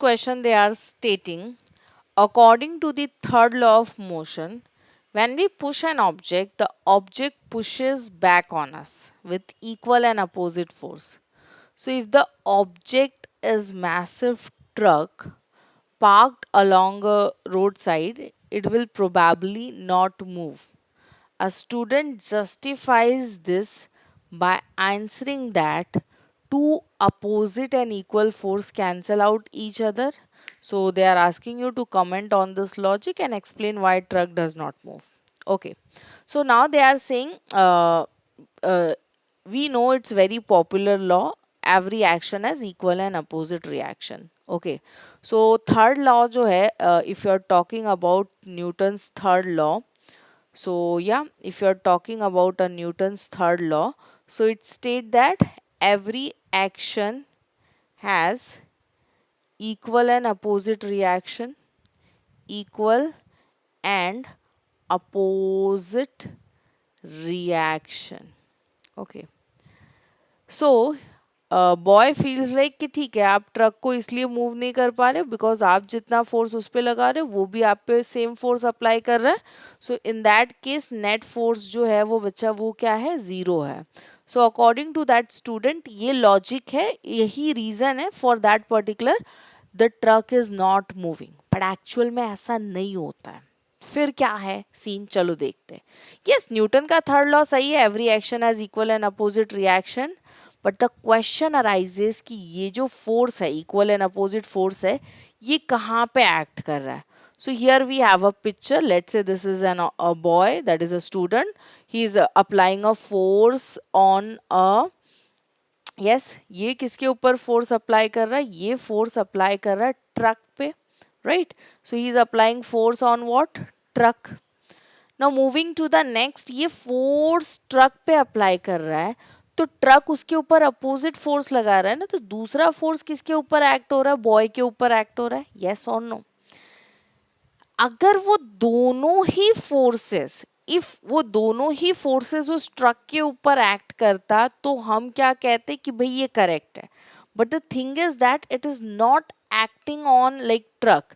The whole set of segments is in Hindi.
question they are stating, according to the third law of motion, when we push an object, the object pushes back on us with equal and opposite force. So if the object is massive truck parked along a roadside, it will probably not move. A student justifies this by answering that two opposite and equal force cancel out each other. So they are asking you to comment on this logic and explain why truck does not move. Okay. So now they are saying uh, we know it's very popular law, every action has equal and opposite reaction. Okay. So third law जो है, if you are talking about Newton's third law, so yeah, if you're talking about a Newton's third law, so it states that every action has equal and opposite reaction, equal and opposite reaction. Okay. So boy feels like कि ठीक है, आप ट्रक को इसलिए मूव नहीं कर पा रहे बिकॉज आप जितना फोर्स उस पर लगा रहे हो वो भी आप पे सेम फोर्स अप्लाई कर रहा है. So in that case net force जो है वो बच्चा वो क्या है, जीरो है. So according to that student ये लॉजिक है, यही रीजन है for that particular the truck is not moving. But actual में ऐसा नहीं होता है. फिर क्या है सीन, चलो देखते हैं. यस, न्यूटन का थर्ड लॉ सही है, every action has equal and opposite reaction. But the question arises कि ये जो फोर्स है, इक्वल एंड अपोजिट फोर्स है, ये कहाँ पे एक्ट कर रहा है. So here we have a picture. Let's say this is an a boy, that is a student. He is applying a force on a, yes, ये किसके ऊपर फोर्स अप्लाई कर रहा है, ये फोर्स अप्लाई कर रहा है ट्रक पे, right. So he is applying force on what, truck. Now moving to the next, ये फोर्स ट्रक पे अप्लाई कर रहा है, तो ट्रक उसके ऊपर अपोजिट फोर्स लगा रहा है ना, तो दूसरा फोर्स किसके ऊपर एक्ट हो रहा है, बॉय के ऊपर एक्ट हो रहा है. यस और नो. अगर वो दोनों ही फोर्सेस, इफ वो दोनों ही फोर्सेस उस ट्रक के ऊपर एक्ट करता तो हम क्या कहते कि भाई ये करेक्ट है. But the thing is that it is not acting on like truck.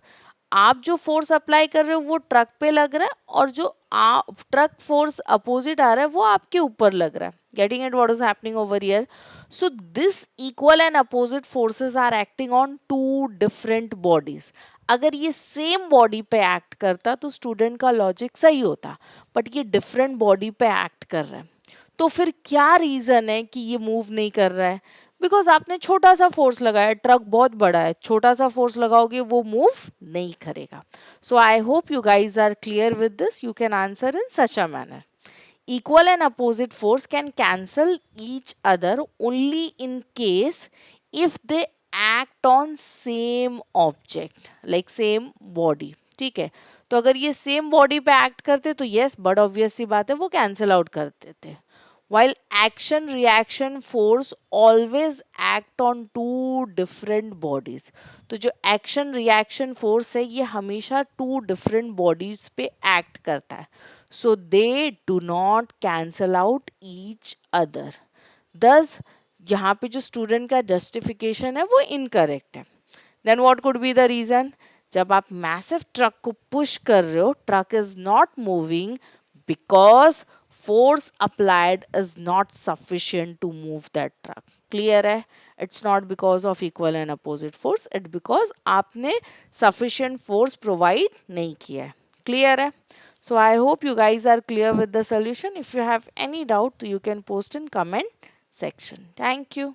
आप जो फोर्स अप्लाई कर रहे हो वो ट्रक पे लग रहा है, और जो आप ट्रक फोर्स अपोजिट आ रहा है वो आपके ऊपर लग रहा है. Getting it what is happening over here. So this equal and opposite forces are acting on two different bodies. अगर ये सेम बॉडी पे एक्ट करता तो स्टूडेंट का लॉजिक सही होता, बट ये डिफरेंट बॉडी पे एक्ट कर रहा है. तो फिर क्या रीजन है कि ये मूव नहीं कर रहा है, बिकॉज आपने छोटा सा फोर्स लगाया, ट्रक बहुत बड़ा है, छोटा सा फोर्स लगाओगे वो मूव नहीं करेगा. So I hope you guys are clear with this. You can answer in such a manner. Equal and opposite force can cancel each other only in case if they act on same object, like same body. ठीक है, तो अगर ये सेम बॉडी पे एक्ट करते तो यस, बट ऑब्वियस सी बात है वो कैंसिल आउट कर देते. while action reaction force always act on two different bodies. तो जो action reaction force है ये हमेशा two different bodies पे act करता है. So they do not cancel out each other. Thus यहाँ पे जो स्टूडेंट का जस्टिफिकेशन है वो इनकरेक्ट है. Then what could be the reason. जब आप मैसिव ट्रक को पुश कर रहे हो, truck is not moving because force applied is not sufficient to move that truck. Clear है. It's not because of equal and opposite force, it's because आपने sufficient force provide नहीं किया है. Clear है. So I hope you guys are clear with the solution. If you have any doubt, you can post in comment section. Thank you.